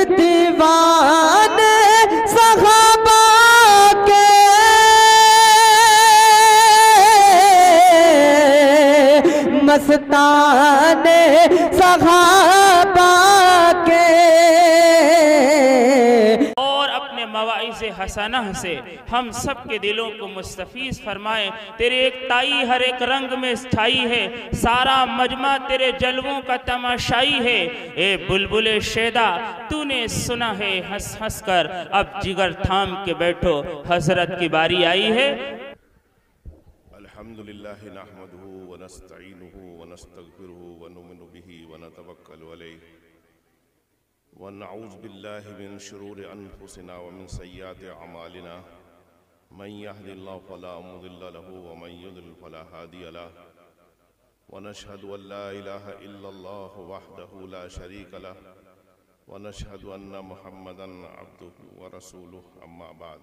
دیوانے صحابہ کے مستانے صحابہ کے اور اپنے مواعظ حسنہ سے ہم سب کے دلوں کو مستفیض فرمائے۔ تیرے ایک تائی ہر ایک رنگ میں ٹھائی ہے، سارا مجمع تیرے جلووں کا تماشائی ہے۔ اے بلبل شیدا تو نے سنا ہے ہنس ہنس کر، اب جگر تھام کے بیٹھو حضرت کی باری آئی ہے۔ الحمدللہ نحمدہ ونستعینہ ونستغفرہ ونؤمن بہ ونتوکل علیہ ونعوذ باللہ من شرور انفسنا ومن سیئات اعمالنا من یہد اللہ فلا مضل له ومن یضلل فلا ہادی له ونشہد ان لا الہ الا اللہ وحدہ لا شریک له ونشہد ان محمدا عبدہ ورسولہ اما بعد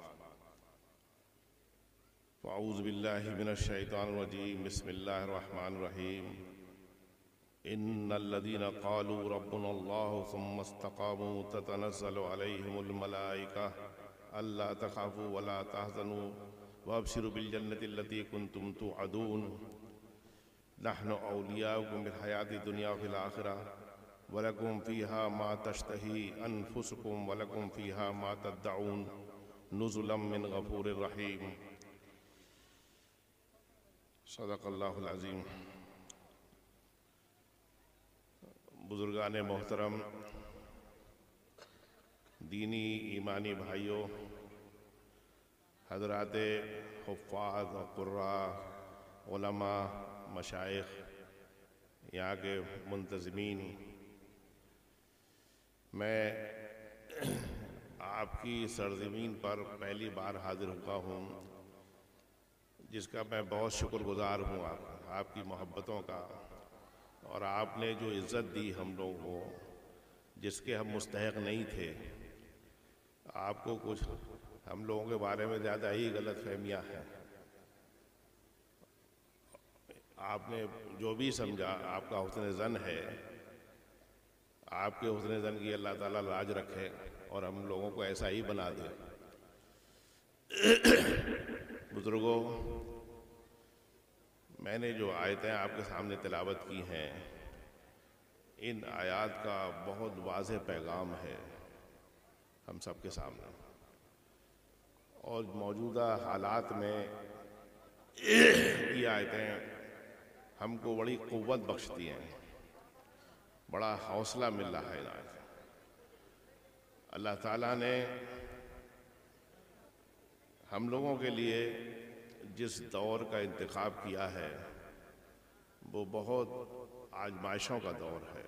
فاعوذ باللہ من الشیطان الرجیم بسم اللہ الرحمن الرحیم ان الذين قالوا ربنا الله ثم استقاموا تتنزل عليهم الملائكة الا تخافوا ولا تحزنوا وابشروا بالجنة التي كنتم توعدون نحن اولياؤكم في الحياة الدنيا وفي الآخرة ولكم فيها ما تشتهي انفسكم ولكم فيها ما تدعون نزلا من غفور رحيم صدق اللہ العظیم۔ بزرگان محترم، دینی ایمانی بھائیوں، حضرات حفاظ و قراء، علماء، مشائخ، یہاں کے منتظمین، میں آپ کی سرزمین پر پہلی بار حاضر ہوا ہوں، جس کا میں بہت شکر گزار ہوں آپ کی محبتوں کا، اور آپ نے جو عزت دی ہم لوگوں کو جس کے ہم مستحق نہیں تھے۔ آپ کو کچھ ہم لوگوں کے بارے میں زیادہ ہی غلط فہمیاں ہیں، آپ نے جو بھی سمجھا آپ کا حسن ظن ہے، آپ کے حسن ظن کی اللہ تعالیٰ لاج رکھے اور ہم لوگوں کو ایسا ہی بنا دے۔ بزرگوں، میں نے جو آیتیں آپ کے سامنے تلاوت کی ہیں، ان آیات کا بہت واضح پیغام ہے ہم سب کے سامنے، اور موجودہ حالات میں یہ آیتیں ہم کو بڑی قوت بخشتی ہیں، بڑا حوصلہ مل رہا ہے۔ اللہ تعالیٰ نے ہم لوگوں کے لیے جس دور کا انتخاب کیا ہے وہ بہت آزمائشوں کا دور ہے،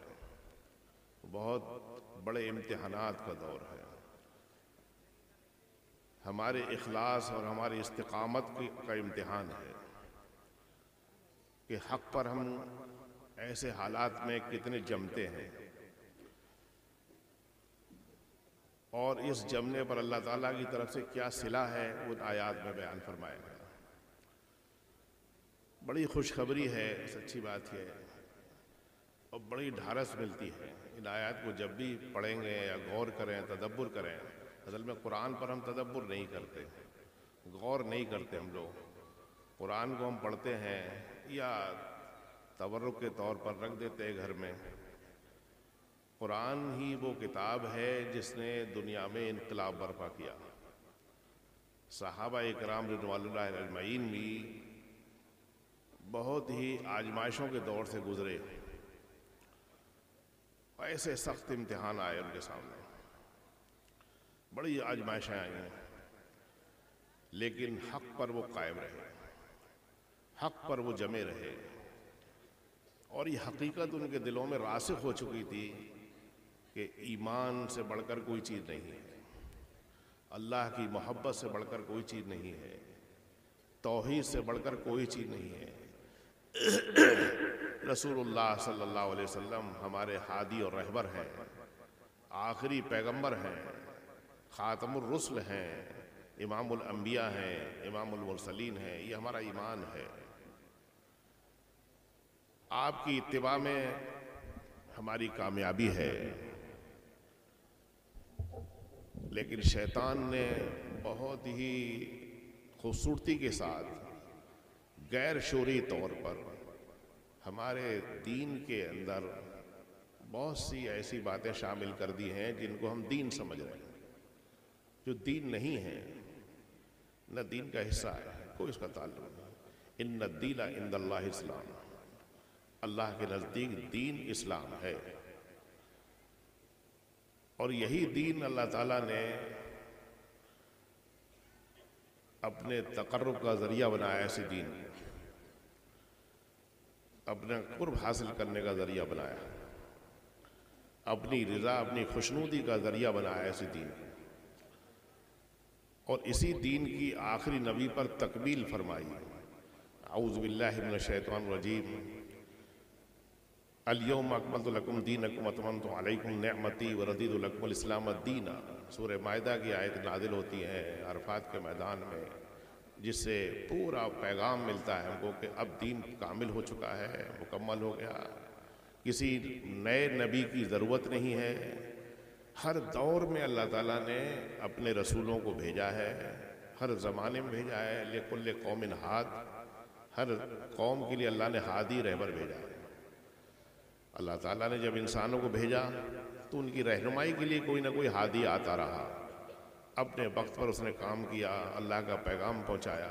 بہت بڑے امتحانات کا دور ہے۔ ہمارے اخلاص اور ہماری استقامت کا امتحان ہے کہ حق پر ہم ایسے حالات میں کتنے جمتے ہیں، اور اس جمنے پر اللہ تعالیٰ کی طرف سے کیا صلہ ہے وہ آیات میں بیان فرمایا گیا۔ بڑی خوشخبری ہے، سچی بات ہے، اور بڑی ڈھارس ملتی ہے۔ ان آیات کو جب بھی پڑھیں گے یا غور کریں، تدبر کریں، اصل میں قرآن پر ہم تدبر نہیں کرتے، غور نہیں کرتے۔ ہم لوگ قرآن کو ہم پڑھتے ہیں یا تبرک کے طور پر رکھ دیتے ہیں گھر میں۔ قرآن ہی وہ کتاب ہے جس نے دنیا میں انقلاب برپا کیا۔ صحابہ اکرام رضوان اللہ اجمعین بھی بہت ہی آزمائشوں کے دور سے گزرے، ایسے سخت امتحان آئے ان کے سامنے، بڑی آزمائشیں آئی ہیں، لیکن حق پر وہ قائم رہے، حق پر وہ جمے رہے، اور یہ حقیقت ان کے دلوں میں راسخ ہو چکی تھی کہ ایمان سے بڑھ کر کوئی چیز نہیں ہے، اللہ کی محبت سے بڑھ کر کوئی چیز نہیں ہے، توحید سے بڑھ کر کوئی چیز نہیں ہے۔ رسول اللہ صلی اللہ علیہ وسلم ہمارے ہادی اور رہبر ہیں، آخری پیغمبر ہیں، خاتم الرسل ہیں، امام الانبیاء ہیں، امام المرسلین ہیں، یہ ہمارا ایمان ہے۔ آپ کی اتباع میں ہماری کامیابی ہے۔ لیکن شیطان نے بہت ہی خوبصورتی کے ساتھ غیر شعوری طور پر ہمارے دین کے اندر بہت سی ایسی باتیں شامل کر دی ہیں جن کو ہم دین سمجھ رہے ہیں، جو دین نہیں ہے، نہ دین کا حصہ ہے، کوئی اس کا تعلق نہیں۔ ان الدین عند اللہ اسلام، اللہ کے نزدیک دین اسلام ہے، اور یہی دین اللہ تعالیٰ نے اپنے تقرب کا ذریعہ بنایا، ایسی دین اپنے قرب حاصل کرنے کا ذریعہ بنایا، اپنی رضا، اپنی خوشنودی کا ذریعہ بنایا ایسی دین، اور اسی دین کی آخری نبی پر تکمیل فرمائی۔ اعوذ باللہ من الشیطان الرجیم، الیوم اکملت لکم دینکم واتممت علیکم نعمتی ورضیت لکم الاسلام دینا۔ سورہ مائدہ کی آیت نازل ہوتی ہے عرفات کے میدان میں، جس سے پورا پیغام ملتا ہے ہم کو کہ اب دین کامل ہو چکا ہے، مکمل ہو گیا، کسی نئے نبی کی ضرورت نہیں ہے۔ ہر دور میں اللہ تعالیٰ نے اپنے رسولوں کو بھیجا ہے، ہر زمانے میں بھیجا ہے، لِكُلِّ قَوْمٍ ہاد، ہر قوم کے لیے اللہ نے ہادی رہبر بھیجا ہے۔ اللہ تعالیٰ نے جب انسانوں کو بھیجا تو ان کی رہنمائی کے لیے کوئی نہ کوئی ہادی آتا رہا، اپنے وقت پر اس نے کام کیا، اللہ کا پیغام پہنچایا،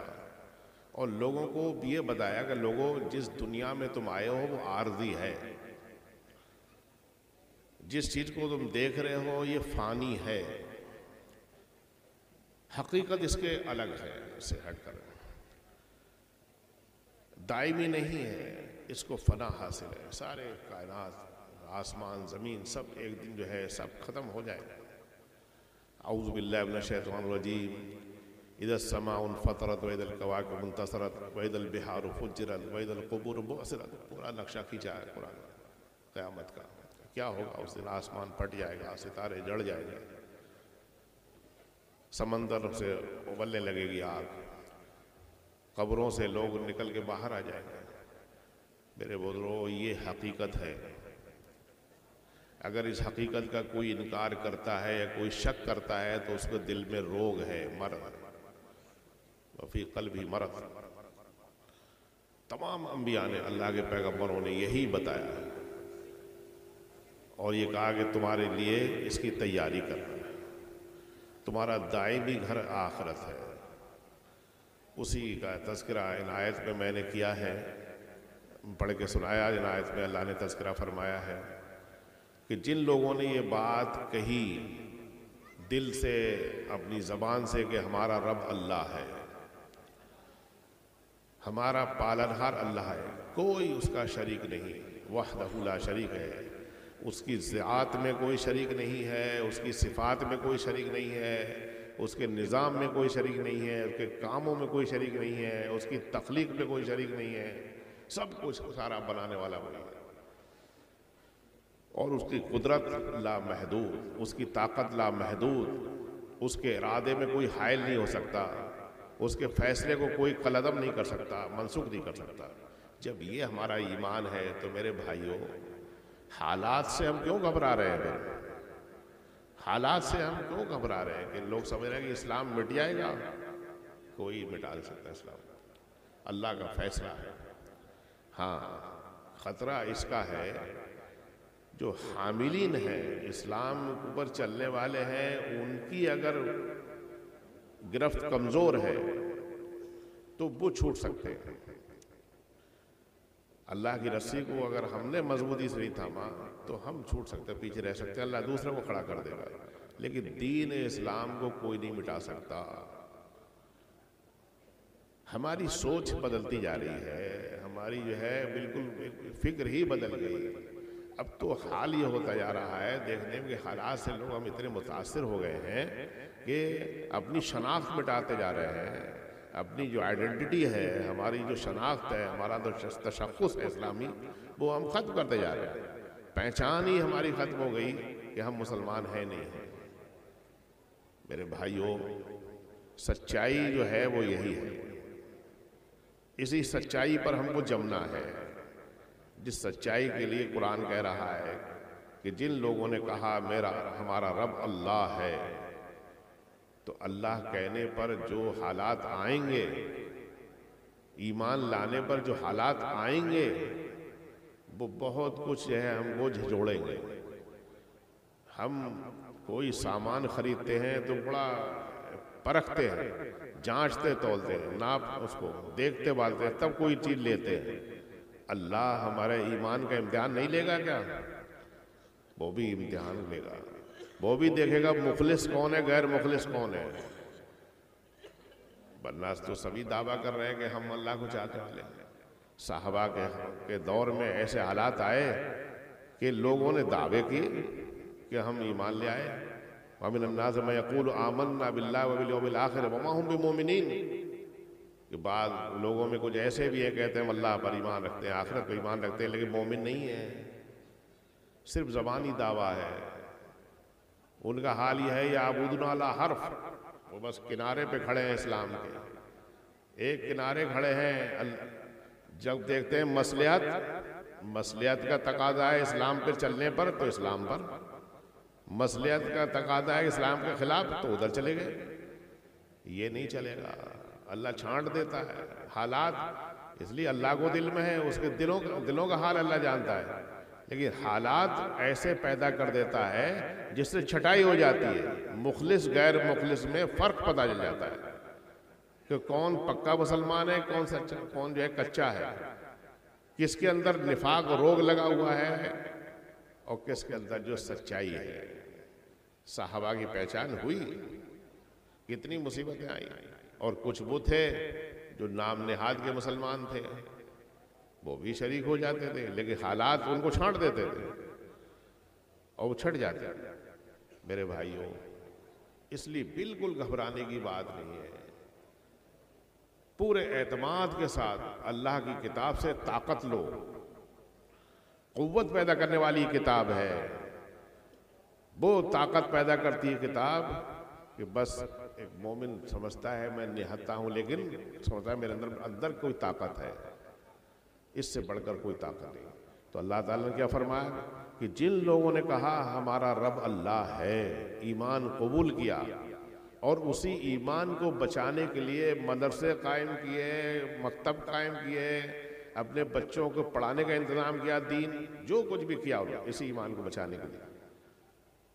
اور لوگوں کو یہ بتایا کہ لوگوں جس دنیا میں تم آئے ہو وہ عارضی ہے، جس چیز کو تم دیکھ رہے ہو یہ فانی ہے، حقیقت اس کے الگ ہے، اس سے ہٹ کر دائمی نہیں ہے، اس کو فنا حاصل ہے۔ سارے کائنات، آسمان، زمین، سب ایک دن جو ہے سب ختم ہو جائے گا۔ اعوذ باللہ من الشیطان الرجیم، اذا السماء انفطرت واذا الکواکب انتصرت واذا البحار فجرت واذا القبور بعثرت، پورا نقشہ کھینچا ہے قرآن قیامت کا۔ کیا ہوگا اس دن؟ آسمان پھٹ جائے گا، ستارے جڑ جائیں گے، سمندر سے ابلنے لگے گی آگ، قبروں سے لوگ نکل کے باہر آ جائیں گے۔ میرے بزرگوں، یہ حقیقت ہے۔ اگر اس حقیقت کا کوئی انکار کرتا ہے یا کوئی شک کرتا ہے تو اس کے دل میں روگ ہے، مرض، وفی قلبہ مرض۔ تمام انبیاء نے، اللہ کے پیغمبروں نے یہی بتایا اور یہ کہا کہ تمہارے لیے اس کی تیاری کرنا ہے، تمہارا دائمی گھر آخرت ہے۔ اسی کا تذکرہ ان آیت میں نے کیا ہے، پڑھ کے سنایا۔ ان آیت میں اللہ نے تذکرہ فرمایا ہے کہ جن لوگوں نے یہ بات کہی دل سے، اپنی زبان سے، کہ ہمارا رب اللہ ہے، ہمارا پالنہار اللہ ہے، کوئی اس کا شریک نہیں، وحدہ لا شریک ہے، اس کی ذات میں کوئی شریک نہیں ہے، اس کی صفات میں کوئی شریک نہیں ہے، اس کے نظام میں کوئی شریک نہیں ہے، اس کے کاموں میں کوئی شریک نہیں ہے، اس کی تخلیق میں کوئی شریک نہیں ہے، سب کچھ سارا بنانے والا وہی ہے، اور اس کی قدرت لا محدود، اس کی طاقت لا محدود، اس کے ارادے میں کوئی حائل نہیں ہو سکتا، اس کے فیصلے کو کوئی قلعدم نہیں کر سکتا، منسوخ نہیں کر سکتا۔ جب یہ ہمارا ایمان ہے تو میرے بھائیوں، حالات سے ہم کیوں گھبرا رہے ہیں؟ حالات سے ہم کیوں گھبرا رہے ہیں کہ لوگ سمجھ رہے ہیں کہ اسلام مٹ جائے گا؟ کوئی مٹا نہیں سکتا اسلام، اللہ کا فیصلہ ہے۔ ہاں، خطرہ اس کا ہے جو حاملین ہیں، اسلام پر چلنے والے ہیں، ان کی اگر گرفت کمزور ہے تو وہ چھوٹ سکتے ہیں۔ اللہ کی رسی کو اگر ہم نے مضبوطی سے نہیں تھاما تو ہم چھوٹ سکتے، پیچھے رہ سکتے، اللہ دوسرے کو کھڑا کر دے گا، لیکن دین اسلام کو کوئی نہیں مٹا سکتا۔ ہماری سوچ بدلتی جا رہی ہے، ہماری جو ہے بالکل فکر ہی بدل گئی۔ اب تو حال یہ ہوتا جا رہا ہے دیکھنے میں کہ حالات سے لوگ ہم اتنے متاثر ہو گئے ہیں کہ اپنی شناخت مٹاتے جا رہے ہیں، اپنی جو آئیڈینٹی ہے، ہماری جو شناخت ہے، ہمارا جو تشخص ہے اسلامی، وہ ہم ختم کرتے جا رہے ہیں۔ پہچان ہی ہماری ختم ہو گئی کہ ہم مسلمان ہیں نہیں ہیں۔ میرے بھائیوں، سچائی جو ہے وہ یہی ہے، اسی سچائی پر ہم کو جمنا ہے، جس سچائی کے لیے قرآن کہہ رہا ہے کہ جن لوگوں نے کہا ہمارا رب اللہ ہے، تو اللہ کہنے پر جو حالات آئیں گے، ایمان لانے پر جو حالات آئیں گے، وہ بہت کچھ ہے ہم کو جھنجھوڑیں گے۔ ہم کوئی سامان خریدتے ہیں تو بڑا پرکھتے ہیں، جانچتے تولتے ہیں، ناپ اس کو دیکھتے بالتے ہیں، تب کوئی چیز لیتے ہیں۔ اللہ ہمارے ایمان کا امتحان نہیں لے گا کیا؟ وہ بھی امتحان لے گا، وہ بھی دیکھے گا مخلص کون ہے، غیر مخلص کون ہے۔ ورنہ تو سبھی دعویٰ کر رہے ہیں کہ ہم اللہ کو چاہتے والے ہیں۔ صحابہ کے دور میں ایسے حالات آئے کہ لوگوں نے دعوے کیے کہ ہم ایمان لے آئے۔ وَمِنَ النَّاسِ مَن يَقُولُ آمَنَّا بِاللَّهِ وَبِالْيَوْمِ الْآخِرِ وَمَا هُمْ بِمُؤْمِنِينَ کہ بعض لوگوں میں کچھ ایسے بھی ہیں کہتے ہیں ہم اللہ پر ایمان رکھتے ہیں، آخرت پر ایمان رکھتے ہیں، لیکن مومن نہیں ہیں، صرف زبانی دعویٰ ہے۔ ان کا حال یہ ہے یعبدون علی حرف، وہ بس کنارے پہ کھڑے ہیں اسلام کے، ایک کنارے کھڑے ہیں۔ جب دیکھتے ہیں مصلحت کا تقاضا ہے اسلام پہ چلنے پر تو اسلام پر، مصلحت کا تقاضا ہے اسلام کے خلاف تو ادھر چلے گئے۔ یہ نہیں چلے گا، اللہ چھانٹ دیتا ہے حالات، اس لیے اللہ کو دل میں ہے، اس کے دلوں کا حال اللہ جانتا ہے، لیکن حالات ایسے پیدا کر دیتا ہے جس سے چھٹائی ہو جاتی ہے، مخلص غیر مخلص میں فرق پتہ چل جاتا ہے کہ کون پکا مسلمان ہے، کون سچا، کون جو ہے کچا ہے، کس کے اندر نفاق روگ لگا ہوا ہے اور کس کے اندر جو سچائی ہے۔ صحابہ کی پہچان ہوئی، کتنی مصیبتیں آئیں، اور کچھ وہ تھے جو نام نہاد کے مسلمان تھے، وہ بھی شریک ہو جاتے تھے، لیکن حالات ان کو چھانٹ دیتے تھے اور وہ چھٹ جاتے تھے۔ میرے بھائیوں، اس لیے بالکل گھبرانے کی بات نہیں ہے، پورے اعتماد کے ساتھ اللہ کی کتاب سے طاقت لو، قوت پیدا کرنے والی کتاب ہے، وہ طاقت پیدا کرتی ہے کتاب کہ بس ایک مومن سمجھتا ہے میں نہتا ہوں، لیکن سمجھتا ہے میرے اندر کوئی طاقت ہے، اس سے بڑھ کر کوئی طاقت نہیں۔ تو اللہ تعالیٰ نے کیا فرمایا کہ جن لوگوں نے کہا ہمارا رب اللہ ہے، ایمان قبول کیا اور اسی ایمان کو بچانے کے لیے مدرسے قائم کیے، مکتب قائم کیے، اپنے بچوں کو پڑھانے کا انتظام کیا، دین جو کچھ بھی کیا ہوگا اسی ایمان کو بچانے کے لیے،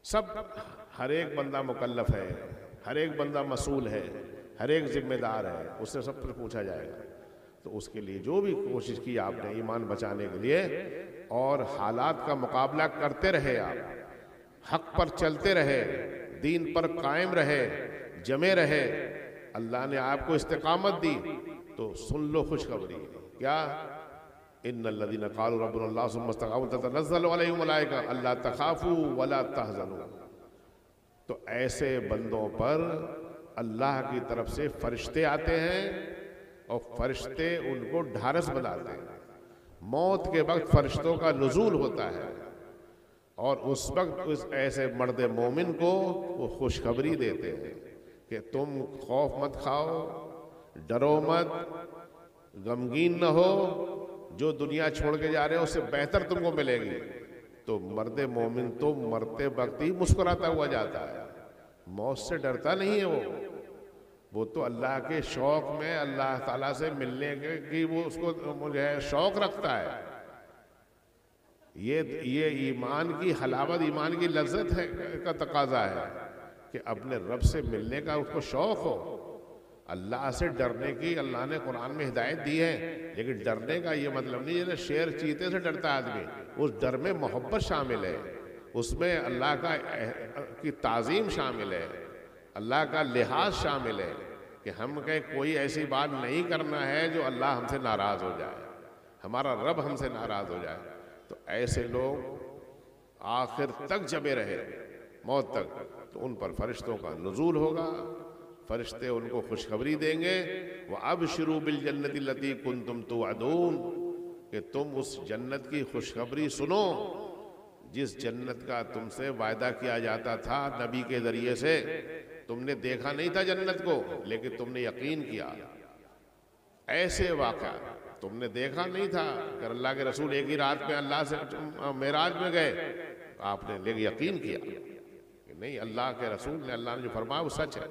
سب ہر ایک بندہ مکلف ہے، ہر ایک بندہ مسئول ہے، ہر ایک ذمہ دار ہے، اس سے سب پر پوچھا جائے گا۔ تو اس کے لیے جو بھی کوشش کی آپ نے ایمان بچانے کے لیے، اور حالات کا مقابلہ کرتے رہے، آپ حق پر چلتے رہے، دین پر قائم رہے، جمے رہے، اللہ نے آپ کو استقامت دی، تو سن لو خوشخبری کیا؟ ان الذين قالوا ربنا الله ثم استقاموا تتنزل عليهم الملائكة الا تخافوا ولا تحزنوا۔ تو ایسے بندوں پر اللہ کی طرف سے فرشتے آتے ہیں اور فرشتے ان کو ڈھارس بناتے ہیں۔ موت کے وقت فرشتوں کا نزول ہوتا ہے، اور اس وقت اس ایسے مرد مومن کو وہ خوشخبری دیتے ہیں کہ تم خوف مت کھاؤ، ڈرو مت، غمگین نہ ہو، جو دنیا چھوڑ کے جا رہے ہو اس سے بہتر تم کو ملے گی۔ تو مرد مومن تو مرتے وقت ہی مسکراتا ہوا جاتا ہے، موت سے ڈرتا نہیں ہے، وہ تو اللہ کے شوق میں اللہ تعالیٰ سے ملنے کی وہ اس کو جو ہے شوق رکھتا ہے۔ یہ ایمان کی حلاوت، ایمان کی لذت ہے کا تقاضا ہے کہ اپنے رب سے ملنے کا اس کو شوق ہو۔ اللہ سے ڈرنے کی اللہ نے قرآن میں ہدایت دی ہے، لیکن ڈرنے کا یہ مطلب نہیں ہے شیر چیتے سے ڈرتا آدمی، اس ڈر میں محبت شامل ہے، اس میں اللہ کی تعظیم شامل ہے، اللہ کا لحاظ شامل ہے کہ ہم کہ کوئی ایسی بات نہیں کرنا ہے جو اللہ ہم سے ناراض ہو جائے، ہمارا رب ہم سے ناراض ہو جائے۔ تو ایسے لوگ آخر تک جمے رہے، موت تک، تو ان پر فرشتوں کا نزول ہوگا، فرشتے ان کو خوشخبری دیں گے، وَأَبْشِرُوا بِالْجَنَّةِ الَّتِي كُنْتُمْ تُوعَدُونَ کہ تم اس جنت کی خوشخبری سنو جس جنت کا تم سے وعدہ کیا جاتا تھا نبی کے ذریعے سے۔ تم نے دیکھا نہیں تھا جنت کو، لیکن تم نے یقین کیا۔ ایسے واقعہ تم نے دیکھا نہیں تھا کہ اللہ کے رسول ایک ہی رات میں اللہ سے معراج میں گئے، آپ نے لیکن یقین کیا کہ نہیں، اللہ کے رسول نے، اللہ نے جو فرمایا وہ سچ ہے۔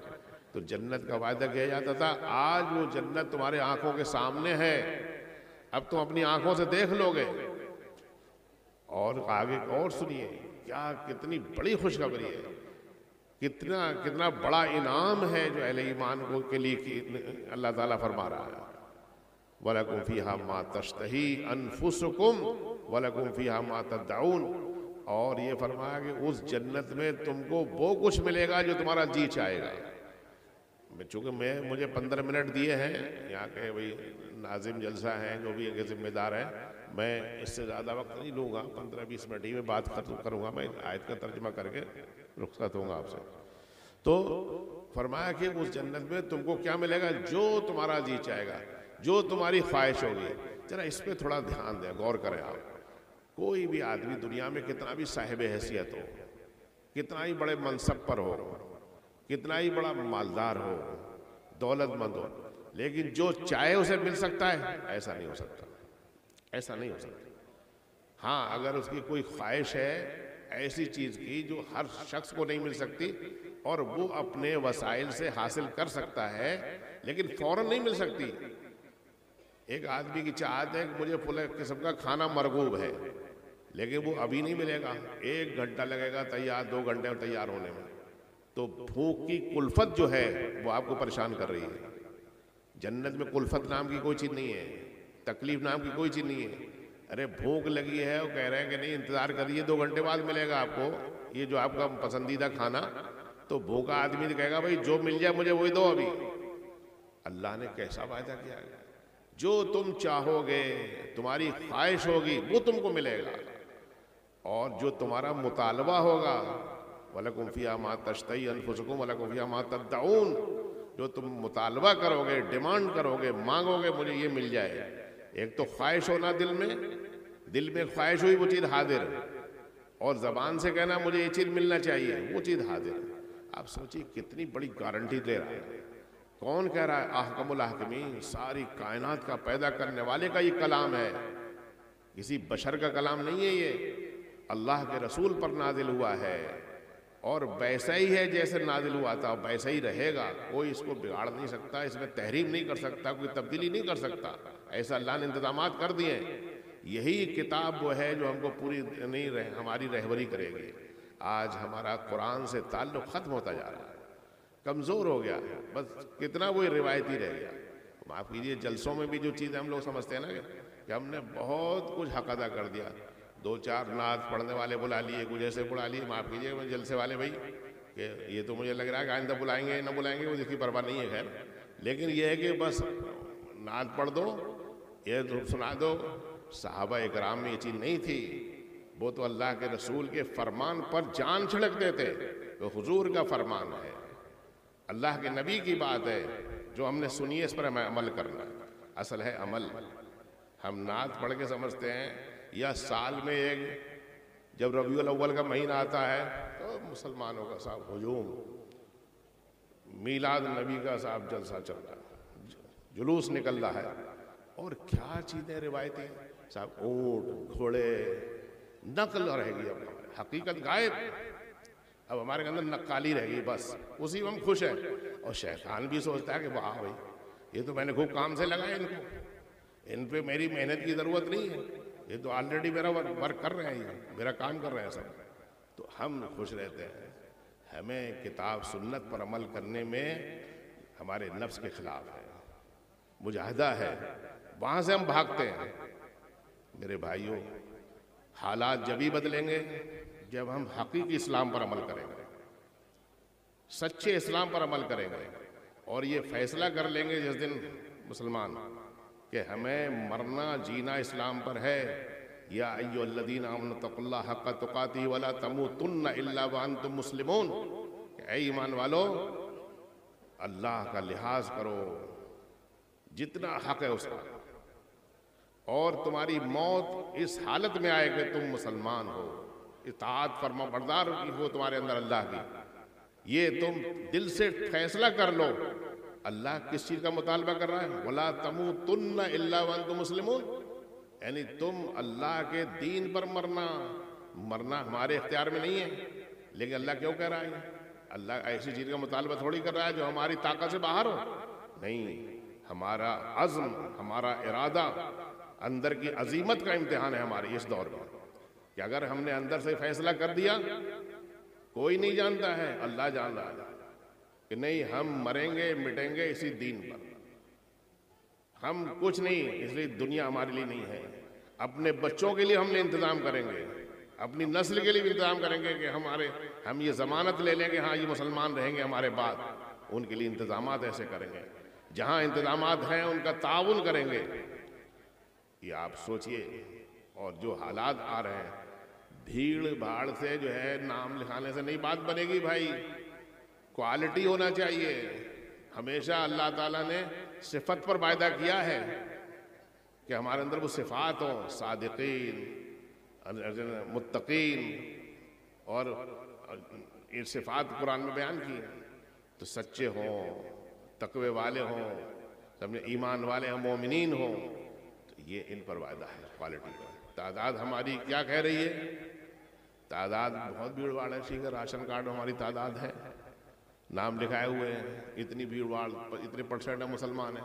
تو جنت کا وعدہ کیا جاتا تھا، آج وہ جنت تمہارے آنکھوں کے سامنے ہے، اب تم اپنی آنکھوں سے دیکھ لو گے۔ اور آگے اور سنیے، کیا کتنی بڑی خوشخبری ہے، کتنا بڑا انعام ہے جو اہل ایمان کو کے لیے اللہ تعالیٰ فرما رہا ہے۔ وَلَكُمْ فِيهَا مَا تَشْتَهِي أَنفُسُكُمْ وَلَكُمْ فِيهَا مَا تَدَّعُونَ، اور یہ فرمایا کہ اس جنت میں تم کو وہ کچھ ملے گا جو تمہارا جی چاہے گا۔ چونکہ مجھے 15 منٹ دیے ہیں، یہاں کے وہی ناظم جلسہ ہیں جو بھی ایک ذمہ دار ہیں، میں اس سے زیادہ وقت نہیں لوں گا، 15-20 منٹ ہی میں بات ختم کروں گا، میں آیت کا ترجمہ کر کے رخصت ہوں گا آپ سے۔ تو فرمایا کہ اس جنت میں تم کو کیا ملے گا؟ جو تمہارا جی چاہے گا، جو تمہاری خواہش ہوگی۔ ذرا اس پہ تھوڑا دھیان دیں، غور کریں آپ۔ کوئی بھی آدمی دنیا میں کتنا بھی صاحب حیثیت ہو، کتنا ہی بڑے منصب پر ہو، کتنا ہی بڑا مالدار ہو، دولت مند ہو، لیکن جو چاہے اسے مل سکتا ہے؟ ایسا نہیں ہو سکتا، ایسا نہیں ہو سکتا۔ ہاں، اگر اس کی کوئی خواہش ہے ایسی چیز کی جو ہر شخص کو نہیں مل سکتی اور وہ اپنے وسائل سے حاصل کر سکتا ہے، لیکن فوراً نہیں مل سکتی۔ ایک آدمی کی چاہت ہے کہ مجھے فلاں قسم کا کھانا مرغوب ہے، لیکن وہ ابھی نہیں ملے گا، 1 گھنٹہ لگے گا تیار، 2 گھنٹے میں تیار ہونے میں۔ تو بھوک کی کلفت جو ہے وہ آپ کو پریشان کر رہی ہے۔ جنت میں کلفت نام کی کوئی چیز نہیں ہے، تکلیف نام کی کوئی چیز نہیں ہے۔ ارے بھوک لگی ہے، وہ کہہ رہے ہیں کہ نہیں انتظار کریے 2 گھنٹے بعد ملے گا آپ کو یہ جو آپ کا پسندیدہ کھانا۔ تو بھوکا آدمی کہے گا بھائی جو مل جائے مجھے وہی دو ابھی۔ اللہ نے کیسا وعدہ کیا ہے، جو تم چاہو گے، تمہاری خواہش ہوگی وہ تم کو ملے گا، اور جو تمہارا مطالبہ ہوگا وَلَكُمْ فِيهَا مَا تَشْتَهِي أَنفُسُكُمْ وَلَكُمْ فِيهَا مَا تَدَّعُونَ، جو تم مطالبہ کرو گے، ڈیمانڈ کرو گے، مانگو گے مجھے یہ مل جائے۔ ایک تو خواہش ہونا دل میں خواہش ہوئی وہ چیز حاضر، اور زبان سے کہنا مجھے یہ چیز ملنا چاہیے وہ چیز حاضر۔ آپ سوچیے کتنی بڑی گارنٹی دے رہا ہے۔ کون کہہ رہا ہے؟ احکم الحاکمین، ساری کائنات کا پیدا کرنے والے کا یہ کلام ہے، کسی بشر کا کلام نہیں ہے، یہ اللہ کے رسول پر نازل ہوا ہے، اور ویسا ہی ہے جیسے نازل ہوا تھا ویسا ہی رہے گا۔ کوئی اس کو بگاڑ نہیں سکتا، اس میں تحریف نہیں کر سکتا، کوئی تبدیلی نہیں کر سکتا، ایسا اللہ نے انتظامات کر دیے ہیں۔ یہی کتاب وہ ہے جو ہم کو پوری نہیں ہماری رہبری کرے گی۔ آج ہمارا قرآن سے تعلق ختم ہوتا جا رہا ہے، کمزور ہو گیا، بس کتنا وہی روایتی رہ گیا۔ معاف کیجیے، جلسوں میں بھی جو چیزیں ہم لوگ سمجھتے ہیں نا کہ ہم نے بہت کچھ حق ادا کر دیا، 2-4 نعت پڑھنے والے بلا لیے، کچھ ایسے بلا لیے، معاف کیجیے جلسے والے بھائی، کہ یہ تو مجھے لگ رہا ہے کہ آئندہ بلائیں گے نہ بلائیں گے وہ اس کی پرواہ نہیں ہے، خیر، لیکن یہ ہے کہ بس نعت پڑھ دو، یہ سنا دو۔ صحابہ اکرام میں یہ چیز نہیں تھی، وہ تو اللہ کے رسول کے فرمان پر جان چھڑکتے تھے، وہ حضور کا فرمان ہے، اللہ کے نبی کی بات ہے، جو ہم نے سنی ہے اس پر ہمیں عمل کرنا۔ اصل ہے عمل۔ ہم نعت پڑھ کے سمجھتے ہیں، یا سال میں ایک جب ربیع الاول کا مہینہ آتا ہے تو مسلمانوں کا صاحب ہجوم، میلاد نبی کا صاحب جلسہ چل رہا ہے، جلوس نکل رہا ہے، اور کیا چیزیں روایتیں صاحب، اونٹ گھوڑے، نقل رہ گئی، اب حقیقت غائب، اب ہمارے اندر نقالی رہ گئی، بس اسی میں ہم خوش ہیں۔ اور شیطان بھی سوچتا ہے کہ واہ بھائی یہ تو میں نے خوب کام سے لگایا ان کو، ان پہ میری محنت کی ضرورت نہیں ہے، یہ تو آلریڈی میرا ورک کر رہے ہیں، میرا کام کر رہے ہیں سب، تو ہم خوش رہتے ہیں۔ ہمیں کتاب سنت پر عمل کرنے میں ہمارے نفس کے خلاف ہے، مجاہدہ ہے، وہاں سے ہم بھاگتے ہیں۔ میرے بھائیوں، حالات جبھی بدلیں گے جب ہم حقیقی اسلام پر عمل کریں گے، سچے اسلام پر عمل کریں گے، اور یہ فیصلہ کر لیں گے جس دن مسلمان کہ ہمیں مرنا جینا اسلام پر ہے۔ یا ایھا الذین آمنوا اتقوا اللہ حق تقاتہ ولا تموتن الا وانتم مسلمون، اے ایمان والو اللہ کا لحاظ کرو جتنا حق ہے اس کا، اور تمہاری موت اس حالت میں آئے کہ تم مسلمان ہو، اطاعت فرما بردار ہو تمہارے اندر اللہ کی۔ یہ تم دل سے فیصلہ کر لو۔ اللہ کس چیز کا مطالبہ کر رہا ہے؟ وَلَا تَمُوتُنَّ إِلَّا وَأَنْتُمْ مُسْلِمُونَ، یعنی تم اللہ کے دین پر مرنا ہمارے اختیار میں نہیں ہے، لیکن اللہ کیوں کہہ رہا ہے؟ اللہ ایسی چیز کا مطالبہ تھوڑی کر رہا ہے جو ہماری طاقت سے باہر ہو. نہیں، ہمارا عزم، ہمارا ارادہ، اندر کی عزیمت کا امتحان ہے ہمارے اس دور میں، کہ اگر ہم نے اندر سے فیصلہ کر دیا، کوئی نہیں جانتا ہے، اللہ جان رہا ہے کہ نہیں، ہم مریں گے مٹیں گے اسی دین پر، ہم کچھ نہیں، اس لیے دنیا ہمارے لیے نہیں ہے. اپنے بچوں کے لیے ہم نے انتظام کریں گے، اپنی نسل کے لیے بھی انتظام کریں گے کہ ہم یہ ضمانت لے لیں کہ ہاں یہ مسلمان رہیں گے ہمارے بعد. ان کے لیے انتظامات ایسے کریں گے، جہاں انتظامات ہیں ان کا تعاون کریں گے. یہ آپ سوچئے. اور جو حالات آ رہے ہیں، بھیڑ بھاڑ سے جو ہے نام لکھانے سے نہیں بات بنے گی بھائی، کوالٹی ہونا چاہیے. ہمیشہ اللہ تعالیٰ نے صفت پر وعدہ کیا ہے کہ ہمارے اندر وہ صفات ہوں، صادقین، متقین، اور یہ صفات قرآن میں بیان کی ہیں. تو سچے ہوں، تقوی والے ہوں، سب نے ایمان والے ہوں، مومنین ہوں. تو یہ ان پر وعدہ ہے کوالٹی پر. تعداد ہماری کیا کہہ رہی ہے؟ تعداد بہت بھیڑ بھاڑ ہے. ٹھیک ہے، راشن کارڈ ہماری تعداد ہے، نام لکھائے ہوئے ہیں، اتنی بھیڑ بھاڑ، اتنے پرسنٹ مسلمان ہیں،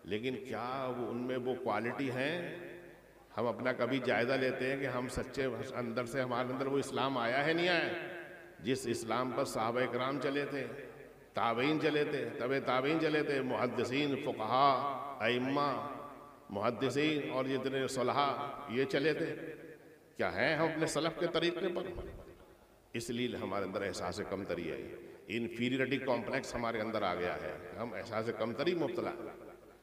لیکن کیا وہ ان میں وہ کوالٹی ہیں؟ ہم اپنا کبھی جائزہ لیتے ہیں کہ ہم سچے اندر سے ہمارے اندر وہ اسلام آیا ہے نہیں آیا؟ جس اسلام پر صحابہ اکرام چلے تھے، تابعین چلے تھے، تبع تابعین چلے تھے، محدثین، فقہاء، ائمہ، محدثین اور جتنے صلحاء یہ چلے تھے. کیا ہیں ہم اپنے سلف کے طریقے پر؟ اس لیے ہمارے اندر احساس کمتری ہے، انفیریٹی کمپلیکس ہمارے اندر آ گیا ہے. ہم احساس کمتری مبتلا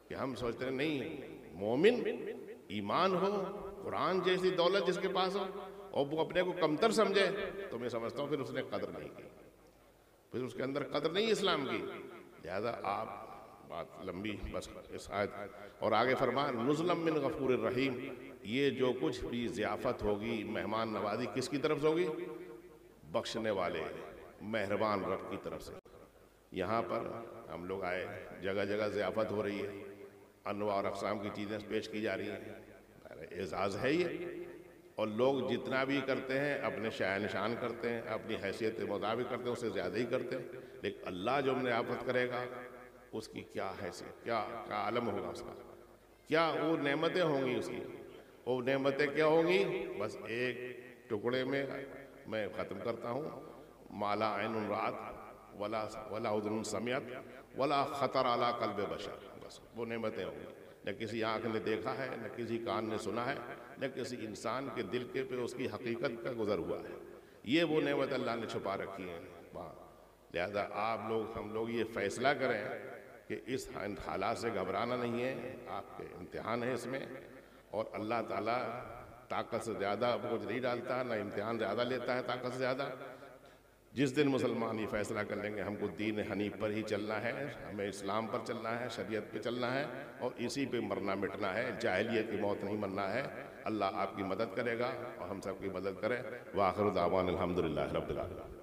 کہ ہم سوچتے ہیں نہیں، مومن ایمان ہو، قرآن جیسی دولت جس کے پاس ہو، اور وہ اپنے کو کمتر سمجھے، تو میں سمجھتا ہوں پھر اس نے قدر نہیں کی، پھر اس کے اندر قدر نہیں اسلام کی. لہذا آپ بات لمبی، بس اس آیت اور آگے فرمان نزلا من غفور الرحیم. یہ جو کچھ بھی ضیافت ہوگی، مہمان نوازی کس کی طرف سے ہوگی؟ بخشنے والے مہربان رب کی طرف سے. یہاں پر ہم لوگ آئے، جگہ جگہ ضیافت ہو رہی ہے، انواع اور اقسام کی چیزیں پیش کی جا رہی ہیں. اعزاز ہے یہ، اور لوگ جتنا بھی کرتے ہیں اپنے شاہ نشان کرتے ہیں، اپنی حیثیت کے مطابق کرتے ہیں، اس سے زیادہ ہی کرتے ہیں. لیکن اللہ جو ہم نے آفت کرے گا، اس کی کیا حیثیت، کیا عالم ہوگا اس کا، کیا وہ نعمتیں ہوں گی اس کی. وہ نعمتیں کیا ہوں گی؟ بس ایک ٹکڑے میں ختم کرتا ہوں. مالا عین رات ولا اذن سمعت ولا خطر علی قلب بشر. بس وہ نعمتیں ہوں گی. نہ کسی آنکھ نے دیکھا ہے، نہ کسی کان نے سنا ہے، نہ کسی انسان کے دل کے پہ اس کی حقیقت کا گزر ہوا ہے. یہ وہ نعمت اللہ نے چھپا رکھی ہیں. لہذا آپ لوگ، ہم لوگ یہ فیصلہ کریں کہ اس حالات سے گھبرانا نہیں ہے. آپ کے امتحان ہے اس میں، اور اللہ تعالیٰ طاقت سے زیادہ کچھ نہیں ڈالتا، نہ امتحان زیادہ لیتا ہے طاقت سے زیادہ. جس دن مسلمان یہ فیصلہ کر لیں گے ہم کو دین حنیف پر ہی چلنا ہے، ہمیں اسلام پر چلنا ہے، شریعت پہ چلنا ہے، اور اسی پہ مرنا مٹنا ہے، جاہلیت کی موت نہیں مرنا ہے. اللہ آپ کی مدد کرے گا اور ہم سب کی مدد کرے. وآخر دعوانا الحمدللہ رب العالمین.